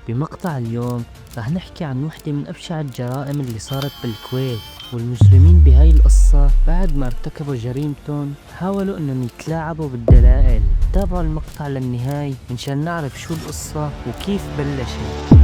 بمقطع اليوم رح نحكي عن وحدة من أبشع الجرائم اللي صارت بالكويت، والمجرمين بهاي القصة بعد ما ارتكبوا جريمتهم حاولوا انهم يتلاعبوا بالدلائل. تابعوا المقطع للنهاية منشان نعرف شو القصة وكيف بلشت.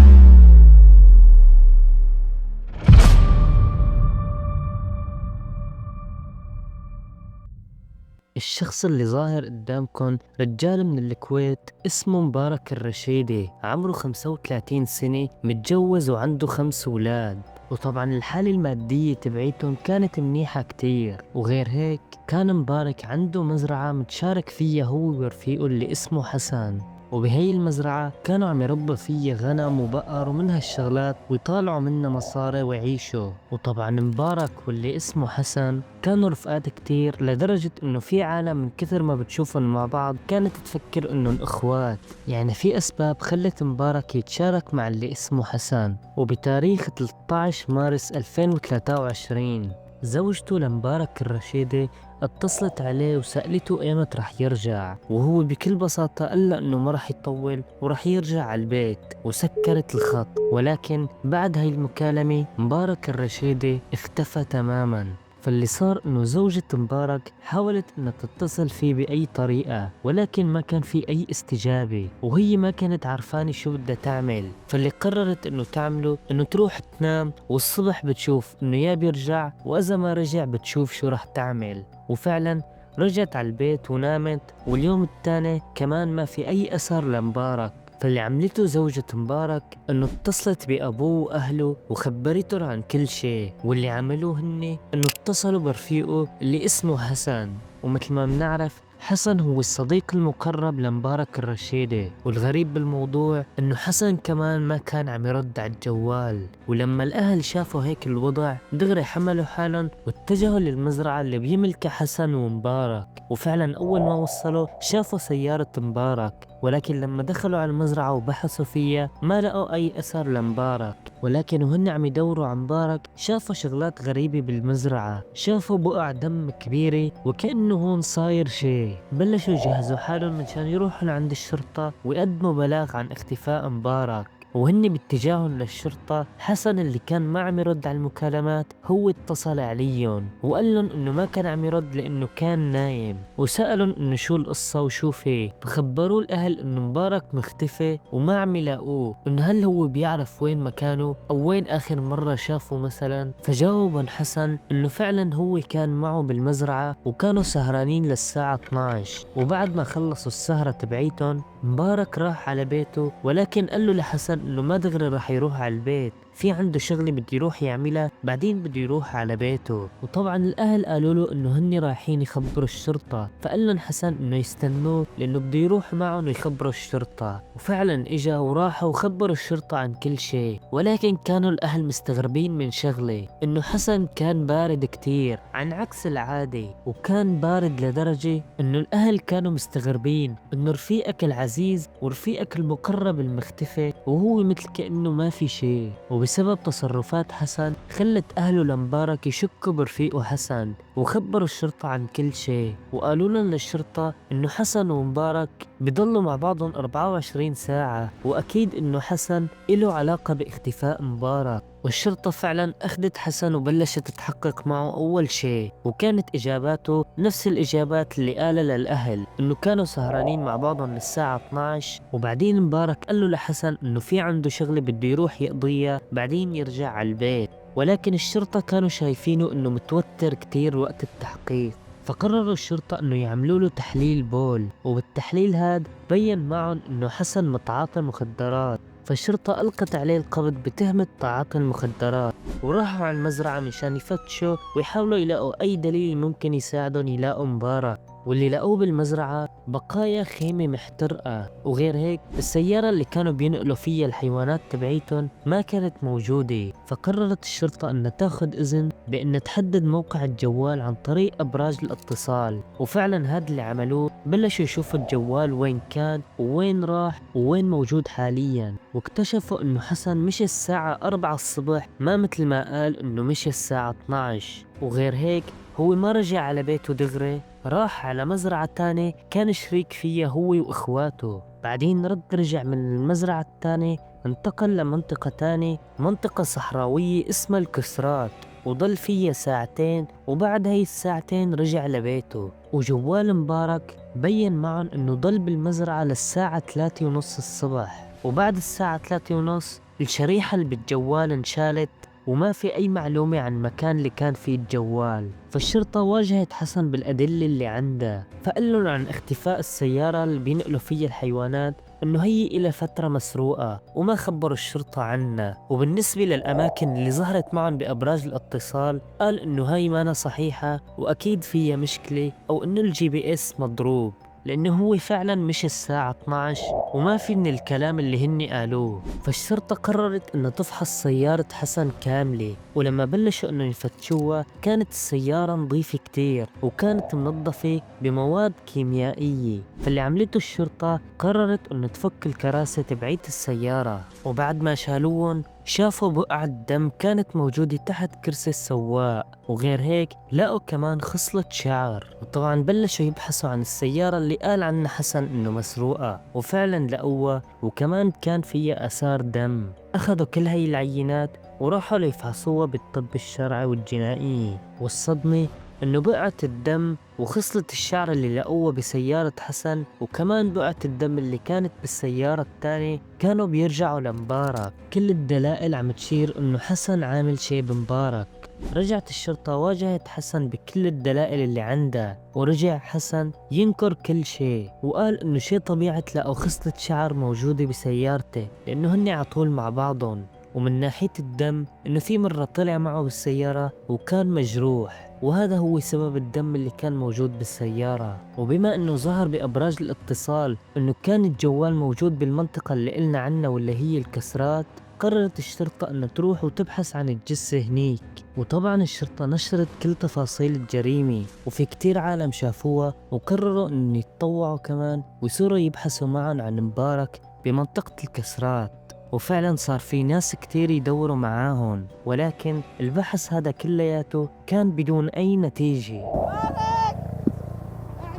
الشخص اللي ظاهر قدامكم رجال من الكويت اسمه مبارك الرشيدي، عمره 35 سنة، متجوز وعنده 5 أولاد. وطبعا الحالة المادية تبعيتهم كانت منيحة كتير، وغير هيك كان مبارك عنده مزرعة متشارك فيها هو ورفيقه اللي اسمه حسن. وبهي المزرعة كانوا عم يربوا فيها غنم وبقر ومن هالشغلات ويطالعوا منها مصاري ويعيشوا. وطبعا مبارك واللي اسمه حسن كانوا رفقات كتير، لدرجة انه في عالم من كثر ما بتشوفهم مع بعض كانت تفكر انهم اخوات. يعني في اسباب خلت مبارك يتشارك مع اللي اسمه حسن. وبتاريخ 13 مارس 2023 زوجته لمبارك الرشيدي اتصلت عليه وسألته ايمت رح يرجع، وهو بكل بساطة قال له انه ما رح يطول ورح يرجع على البيت، وسكرت الخط. ولكن بعد هاي المكالمة مبارك الرشيدي اختفى تماما. فاللي صار انه زوجة مبارك حاولت انها تتصل فيه باي طريقة، ولكن ما كان في اي استجابة، وهي ما كانت عارفانة شو بدها تعمل. فاللي قررت انه تعمله انه تروح تنام، والصبح بتشوف انه يا بيرجع، واذا ما رجع بتشوف شو رح تعمل. وفعلا رجعت على البيت ونامت، واليوم الثاني كمان ما في اي اثر لمبارك. فاللي عملته زوجة مبارك انه اتصلت بابوه واهله وخبرته عن كل شيء، واللي عملوه هن انه اتصلوا برفيقه اللي اسمه حسن. ومثل ما بنعرف حسن هو الصديق المقرب لمبارك الرشيدي، والغريب بالموضوع انه حسن كمان ما كان عم يرد على الجوال. ولما الاهل شافوا هيك الوضع دغري حملوا حالهم واتجهوا للمزرعة اللي بيملكها حسن ومبارك. وفعلا اول ما وصلوا شافوا سيارة مبارك، ولكن لما دخلوا على المزرعة وبحثوا فيها ما لقوا اي اثر لمبارك. ولكن وهن عم يدوروا عن مبارك شافوا شغلات غريبة بالمزرعة، شافوا بقع دم كبيرة وكأنه هون صاير شيء. بلشوا يجهزوا حالهم منشان يروحوا لعند الشرطة ويقدموا بلاغ عن اختفاء مبارك. وهن باتجاههم للشرطة حسن اللي كان ما عم يرد على المكالمات هو اتصل عليهم وقال لهم انه ما كان عم يرد لانه كان نايم، وسألهم انه شو القصة وشو فيه. فخبروه الاهل انه مبارك مختفي وما عم يلاقوه، انه هل هو بيعرف وين مكانه او وين اخر مرة شافه مثلا. فجاوبهم حسن انه فعلا هو كان معه بالمزرعة وكانوا سهرانين للساعة 12. وبعد ما خلصوا السهرة تبعيتهم مبارك راح على بيته، ولكن قال له لحسن انه ما دغري راح يروح على البيت، في عنده شغلة بده يروح يعملها بعدين بده يروح على بيته. وطبعا الاهل قالوا له انه هني رايحين يخبروا الشرطة، فقال لهم حسن انه يستنوه لانه بده يروح معهم ويخبروا الشرطة. وفعلا اجا وراحوا وخبروا الشرطة عن كل شيء. ولكن كانوا الاهل مستغربين من شغلة، انه حسن كان بارد كتير عن عكس العادة، وكان بارد لدرجة انه الاهل كانوا مستغربين انه رفيقك العزيز ورفيقك المقرب المختفي وهو مثل كأنه ما في شيء. وبسبب تصرفات حسن خلت أهله لمبارك يشكوا برفيقه حسن، وخبروا الشرطة عن كل شيء. وقالوا لهم للشرطة إنه حسن ومبارك بيضلوا مع بعضهم 24 ساعة، وأكيد إنه حسن إله علاقة باختفاء مبارك. والشرطة فعلا أخذت حسن وبلشت تتحقق معه أول شيء، وكانت إجاباته نفس الإجابات اللي قالها للأهل، إنه كانوا سهرانين مع بعضهم للساعة 12. وبعدين مبارك قال له لحسن إنه في عنده شغلة بده يروح يقضيها بعدين يرجع على البيت. ولكن الشرطة كانوا شايفينه إنه متوتر كتير وقت التحقيق، فقرروا الشرطة انه يعملوا له تحليل بول، وبالتحليل هاد بين معهم انه حسن متعاطي مخدرات. فالشرطة ألقت عليه القبض بتهمة تعاطي المخدرات، وراحوا على المزرعة مشان يفتشوا ويحاولوا يلاقوا أي دليل ممكن يساعدهم يلاقوا مبارك. واللي لقوه بالمزرعة بقايا خيمة محترقة، وغير هيك السيارة اللي كانوا بينقلوا فيها الحيوانات تبعيتهم ما كانت موجودة. فقررت الشرطة أنها تاخد إذن بأن تحدد موقع الجوال عن طريق أبراج الاتصال. وفعلا هاد اللي عملوه، بلشوا يشوفوا الجوال وين كان ووين راح ووين موجود حاليا، واكتشفوا انه حسن مشي الساعة 4 الصبح، ما مثل ما قال انه مشي الساعة 12. وغير هيك هو ما رجع على بيته دغري، راح على مزرعة تانية كان شريك فيها هو واخواته. بعدين رجع من المزرعة التانية انتقل لمنطقة تاني، منطقة صحراوية اسمها الكسرات، وضل فيها ساعتين، وبعد هاي الساعتين رجع لبيته. وجوال مبارك بين معهم انه ضل بالمزرعة للساعة 3:30 الصبح، وبعد الساعة 3:30 الشريحة اللي بالجوال انشالت وما في أي معلومة عن المكان اللي كان فيه الجوال. فالشرطة واجهت حسن بالأدلة اللي عندها، فقال لهم عن اختفاء السيارة اللي بينقلوا فيها الحيوانات إنه هي إلى فترة مسروقة، وما خبروا الشرطة عنها. وبالنسبة للأماكن اللي ظهرت معهم بأبراج الاتصال، قال إنه هاي مانا صحيحة وأكيد فيها مشكلة، أو إنه الGPS مضروب، لأنه هو فعلا مش الساعة 12 وما في من الكلام اللي هني قالوه. فالشرطة قررت انه تفحص سيارة حسن كاملة، ولما بلشوا انه يفتشوها كانت السيارة نظيفة كتير وكانت منظفة بمواد كيميائية. فاللي عملته الشرطة قررت انه تفك الكراسة تبعيت السيارة، وبعد ما شالوهم شافوا بقعة دم كانت موجودة تحت كرسي السواق، وغير هيك لقوا كمان خصلة شعر. وطبعا بلشوا يبحثوا عن السيارة اللي قال عنها حسن انه مسروقة، وفعلا لقوها وكمان كان فيها اثار دم. اخذوا كل هاي العينات وراحوا ليفحصوها بالطب الشرعي والجنائي، والصدمة انه بقعة الدم وخصلة الشعر اللي لقوها بسيارة حسن وكمان بقعة الدم اللي كانت بالسيارة الثانية كانوا بيرجعوا لمبارك. كل الدلائل عم تشير انه حسن عامل شي بمبارك. رجعت الشرطة واجهت حسن بكل الدلائل اللي عندها، ورجع حسن ينكر كل شيء وقال انه شيء طبيعي تلاقوا خصلة شعر موجودة بسيارته لانه هني عطول مع بعضهم. ومن ناحية الدم انه في مرة طلع معه بالسيارة وكان مجروح، وهذا هو سبب الدم اللي كان موجود بالسيارة. وبما انه ظهر بأبراج الاتصال انه كان الجوال موجود بالمنطقة اللي قلنا عنها واللي هي الكسرات، قررت الشرطة انه تروح وتبحث عن الجثة هنيك. وطبعا الشرطة نشرت كل تفاصيل الجريمة، وفي كتير عالم شافوها وقرروا انه يتطوعوا كمان ويصيروا يبحثوا معا عن مبارك بمنطقة الكسرات. وفعلا صار في ناس كتير يدوروا معاهم، ولكن البحث هذا كلياته كان بدون أي نتيجة. مبارك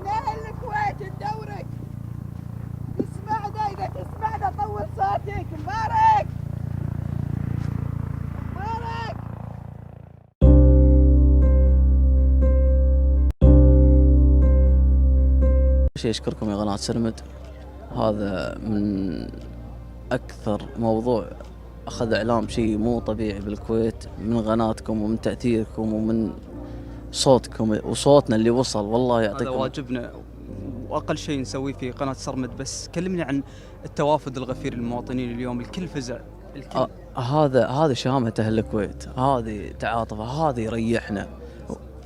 احنا الكويت ندورك، تسمعنا إذا تسمعنا طول صوتك. مبارك مبارك. شيء أشكركم يا قناة سرمد، هذا من أكثر موضوع أخذ إعلام شيء مو طبيعي بالكويت من قناتكم ومن تأثيركم ومن صوتكم وصوتنا اللي وصل. والله يعطيكم. هذا واجبنا وأقل شيء نسويه في قناة سرمد. بس كلمني عن التوافد الغفير للمواطنين اليوم، الكل فزع، الكل. هذا شهامة أهل الكويت، هذه تعاطفه، هذه يريحنا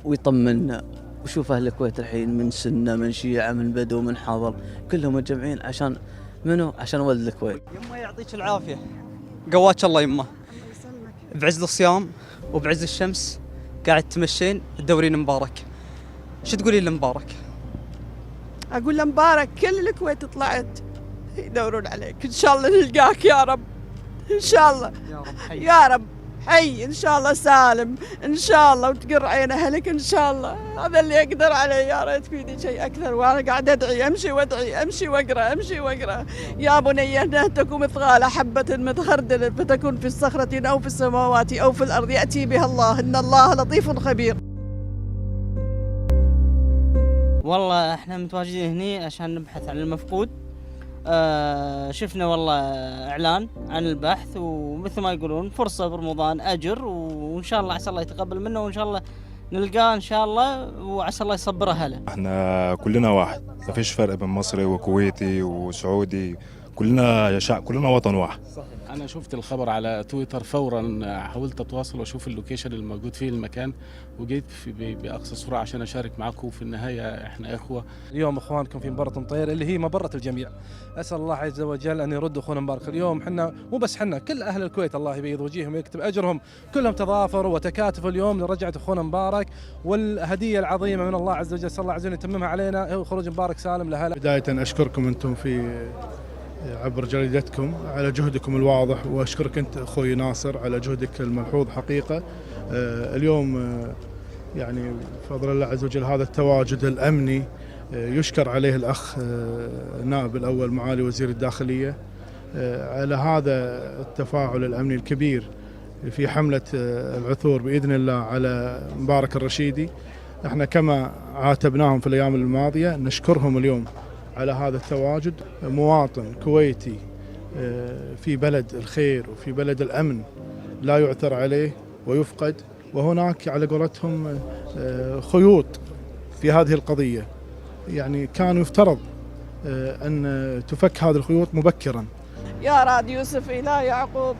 ويطمنا. وشوف أهل الكويت الحين من سنة من شيعة من بدو من حضر كلهم متجمعين عشان منو؟ عشان ولد الكويت. يمه يعطيك العافية، قواك الله يمه. بعز الصيام وبعز الشمس قاعد تمشين تدورين مبارك، شو تقولين لمبارك؟ اقول له مبارك كل الكويت طلعت يدورون عليك، ان شاء الله نلقاك يا رب، ان شاء الله يا رب حي. يا رب حي، ان شاء الله سالم ان شاء الله، وتقر عين اهلك ان شاء الله. هذا اللي اقدر عليه، يا ريت فيني شيء اكثر. وانا قاعد ادعي، امشي وادعي، امشي واقرا، امشي واقرا. يا بني انها تكون مثقال حبة من خردل فتكون في الصخرة او في السماوات او في الارض ياتي بها الله، ان الله لطيف خبير. والله احنا متواجدين هني عشان نبحث عن المفقود. شفنا والله اعلان عن البحث، ومثل ما يقولون فرصة برمضان اجر، وان شاء الله عسى الله يتقبل منا، وان شاء الله نلقاه ان شاء الله، وعسى الله يصبر اهله. احنا كلنا واحد، ما فيش فرق بين مصري وكويتي وسعودي، كلنا شعب، كلنا وطن واحد. أنا شفت الخبر على تويتر فورا، حاولت أتواصل وأشوف اللوكيشن الموجود فيه المكان، وجيت بأقصى سرعة عشان أشارك معكم. في النهاية إحنا إخوة. اليوم إخوانكم في مباراة مطير اللي هي مباراة الجميع. أسأل الله عز وجل أن يرد أخونا مبارك. اليوم حنا مو بس حنا، كل أهل الكويت الله يبيض وجيههم ويكتب أجرهم، كلهم تضافروا وتكاتفوا اليوم لرجعة أخونا مبارك، والهدية العظيمة من الله عز وجل صلى الله عز وجل يتممها علينا هو خروج مبارك سالم لأهله. بداية أشكركم أنتم في عبر جريدتكم على جهدكم الواضح، واشكرك انت اخوي ناصر على جهدك الملحوظ حقيقه. اليوم يعني بفضل الله عز وجل هذا التواجد الامني يشكر عليه الاخ النائب الاول معالي وزير الداخليه، على هذا التفاعل الأمني الكبير في حملة العثور بإذن الله على مبارك الرشيدي. احنا كما عاتبناهم في الأيام الماضية نشكرهم اليوم على هذا التواجد. مواطن كويتي في بلد الخير وفي بلد الأمن لا يعثر عليه ويفقد، وهناك على قولتهم خيوط في هذه القضية. يعني كان يفترض أن تفك هذه الخيوط مبكرا. يا راد يوسف إلى يعقوب،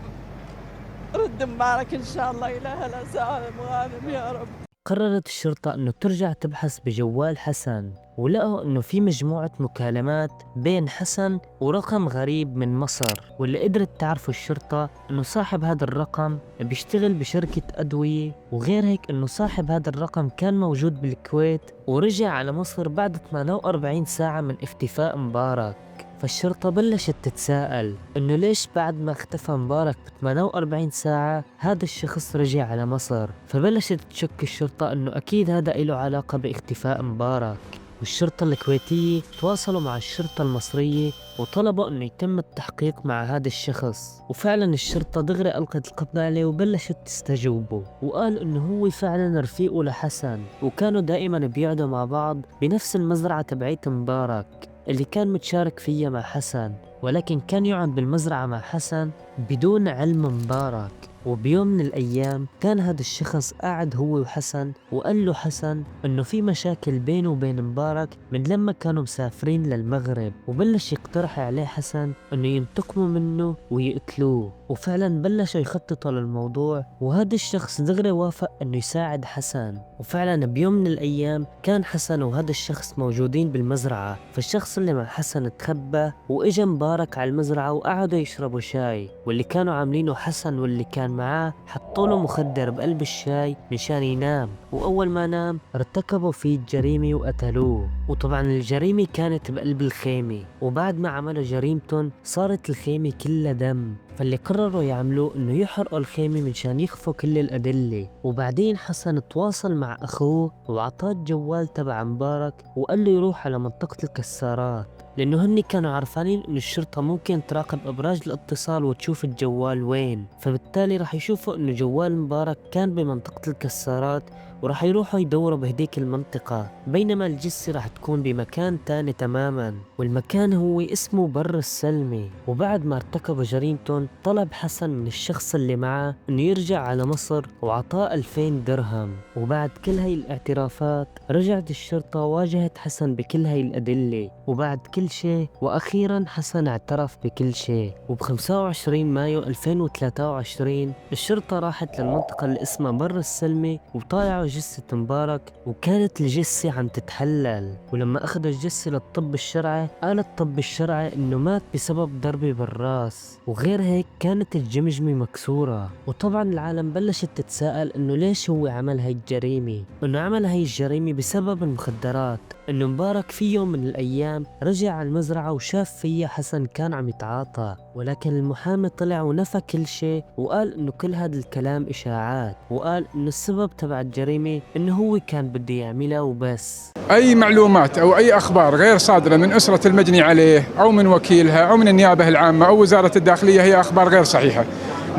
رد مبارك إن شاء الله إلى هلا سالم وغانم يا رب. قررت الشرطة أنه ترجع تبحث بجوال حسن، ولقوا أنه في مجموعة مكالمات بين حسن ورقم غريب من مصر، واللي قدرت تعرفه الشرطة أنه صاحب هذا الرقم بيشتغل بشركة أدوية، وغير هيك أنه صاحب هذا الرقم كان موجود بالكويت ورجع على مصر بعد 48 ساعة من اختفاء مبارك. فالشرطة بلشت تتساءل إنه ليش بعد ما اختفى مبارك ب 48 ساعة هذا الشخص رجع على مصر. فبلشت تشك الشرطة إنه أكيد هذا له علاقة باختفاء مبارك، والشرطة الكويتية تواصلوا مع الشرطة المصرية وطلبوا إنه يتم التحقيق مع هذا الشخص. وفعلا الشرطة دغري ألقت القبض عليه وبلشت تستجوبه، وقال إنه هو فعلا رفيقه لحسن، وكانوا دائما بيقعدوا مع بعض بنفس المزرعة تبعيت مبارك اللي كان متشارك فيها مع حسن، ولكن كان يقعد بالمزرعة مع حسن بدون علم مبارك. وبيوم من الأيام كان هذا الشخص قاعد هو وحسن، وقال له حسن إنه في مشاكل بينه وبين مبارك من لما كانوا مسافرين للمغرب، وبلش يقترح عليه حسن إنه ينتقموا منه ويقتلوه. وفعلا بلشوا يخططوا للموضوع، وهذا الشخص دغري وافق إنه يساعد حسن. وفعلا بيوم من الأيام كان حسن وهذا الشخص موجودين بالمزرعة، فالشخص اللي مع حسن تخبى وإجا مبارك على المزرعة وقعدوا يشربوا شاي، واللي كانوا عاملينه حسن واللي كان معاه حطوا له مخدر بقلب الشاي مشان ينام، وأول ما نام ارتكبوا فيه الجريمة وقتلوه. وطبعا الجريمة كانت بقلب الخيمة، وبعد ما عملوا جريمتهم صارت الخيمة كلها دم، فاللي قرروا يعملوه انه يحرقوا الخيمة منشان يخفوا كل الأدلة. وبعدين حسن تواصل مع أخوه وعطاه الجوال تبع مبارك وقال له يروح على منطقة الكسارات، لأنه هني كانوا عارفانين إنه الشرطة ممكن تراقب أبراج الاتصال وتشوف الجوال وين، فبالتالي رح يشوفوا إنه جوال مبارك كان بمنطقة الكسارات ورح يروحوا يدوروا بهديك المنطقة، بينما الجثة رح تكون بمكان تاني تماما، والمكان هو اسمه بر السلمي. وبعد ما ارتكبوا جريمتهم طلب حسن من الشخص اللي معه إنه يرجع على مصر وعطاه 2000 درهم. وبعد كل هاي الاعترافات رجعت الشرطة واجهت حسن بكل هاي الأدلة وبعد كل شيء، وأخيرا حسن اعترف بكل شيء. وب 25 مايو 2023 الشرطة راحت للمنطقة اللي اسمها بر السلمي وطالعوا جثة مبارك، وكانت الجثة عم تتحلل. ولما أخذوا الجثة للطب الشرعي قال الطب الشرعي إنه مات بسبب ضربة بالراس، وغير هيك كانت الجمجمة مكسورة. وطبعا العالم بلشت تتساءل إنه ليش هو عمل هاي الجريمة، إنه عمل هاي الجريمة بسبب المخدرات. إنه مبارك في يوم من الأيام رجع على المزرعة وشاف فيها حسن كان عم يتعاطى، ولكن المحامي طلع ونفى كل شيء وقال إنه كل هذا الكلام إشاعات، وقال إنه السبب تبع الجريمة إنه هو كان بده يعملها وبس. أي معلومات أو أي أخبار غير صادرة من أسرة المجني عليه أو من وكيلها أو من النيابة العامة أو وزارة الداخلية هي أخبار غير صحيحة.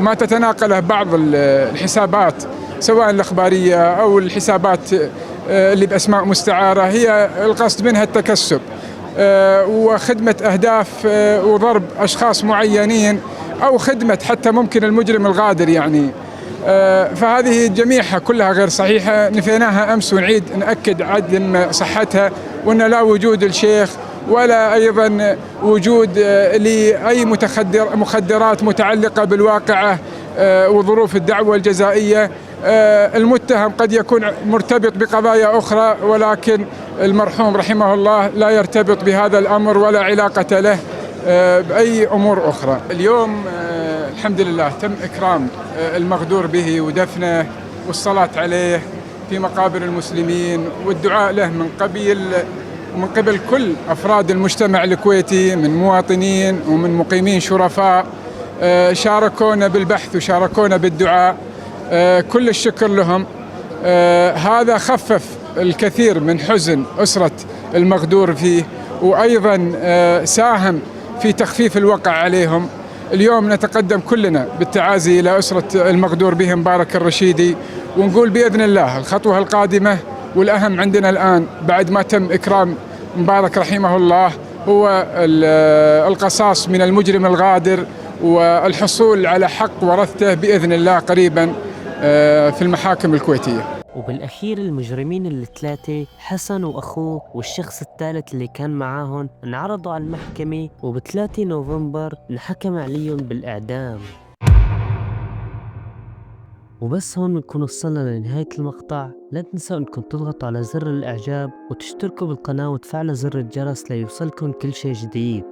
ما تتناقله بعض الحسابات سواء الإخبارية أو الحسابات اللي بأسماء مستعارة هي القصد منها التكسب وخدمة أهداف وضرب أشخاص معينين أو خدمة حتى ممكن المجرم الغادر يعني. فهذه جميعها كلها غير صحيحة، نفيناها أمس ونعيد نأكد عدم صحتها، وأن لا وجود الشيخ ولا أيضا وجود لأي مخدرات متعلقة بالواقعة وظروف الدعوة الجزائية. المتهم قد يكون مرتبط بقضايا أخرى، ولكن المرحوم رحمه الله لا يرتبط بهذا الأمر ولا علاقة له بأي أمور أخرى. اليوم الحمد لله تم إكرام المغدور به ودفنه والصلاة عليه في مقابر المسلمين والدعاء له من قبل كل أفراد المجتمع الكويتي من مواطنين ومن مقيمين شرفاء شاركونا بالبحث وشاركونا بالدعاء. كل الشكر لهم. هذا خفف الكثير من حزن أسرة المغدور فيه، وأيضا ساهم في تخفيف الوقع عليهم. اليوم نتقدم كلنا بالتعازي إلى أسرة المغدور به مبارك الرشيدي، ونقول بإذن الله الخطوة القادمة والأهم عندنا الآن بعد ما تم إكرام مبارك رحمه الله هو القصاص من المجرم الغادر والحصول على حق ورثته بإذن الله قريبا في المحاكم الكويتية. وبالأخير المجرمين الثلاثة حسن وأخوه والشخص الثالث اللي كان معاهم انعرضوا على المحكمة، وب3 نوفمبر انحكم عليهم بالإعدام. وبس هون بنكون وصلنا لنهاية المقطع. لا تنسوا انكم تضغطوا على زر الإعجاب وتشتركوا بالقناة وتفعلوا زر الجرس ليوصلكم كل شيء جديد.